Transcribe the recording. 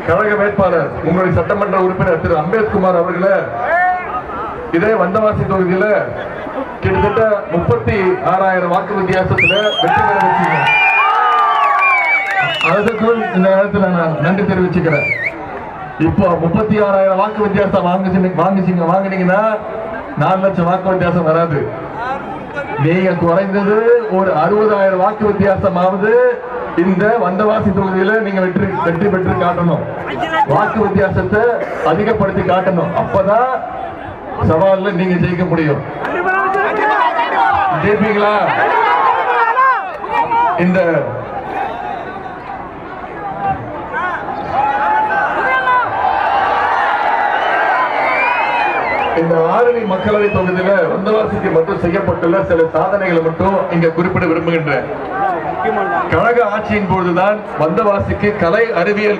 கழக வேட்பாளர் உங்களுடைய சட்டமன்ற உறுப்பினர் திரு அம்பேத்குமார் அவர்களை இதே வந்தவாசி தொகுதியில கிட்டத்தட்ட 36,000 வாக்கு வித்தியாசத்துல வெற்றி பெற வச்சீங்க. அதுக்கும் இந்த நேரத்தில் நான் நன்றி தெரிவிச்சுக்கிறேன். இப்போ 36,000 வாக்கு வித்தியாசம் வாங்கினீங்கன்னா 4 லட்சம் வாக்கு வித்தியாசம் வராது. நீங்க குறைந்தது ஒரு 60,000 வாக்கு வித்தியாசமாவது இந்த வந்தவாசி தொகுதியில நீங்க வெற்றி பெற்று காட்டணும். வாக்கு வித்தியாசத்தை அதிகப்படுத்தி காட்டணும். அப்பதான் சவால்ல நீங்க ஜெயிக்க முடியும். ஜெயிப்பீங்களா? இந்த ஆரணி மக்களவை தொகுதியில வந்தவாசிக்கு மட்டும் செய்யப்பட்டுள்ள சில சாதனைகளை மட்டும் இங்க குறிப்பிட விரும்புகின்றேன். கழக ஆட்சியின் போதுதான் வந்தவாசிக்கு கலை அறிவியல்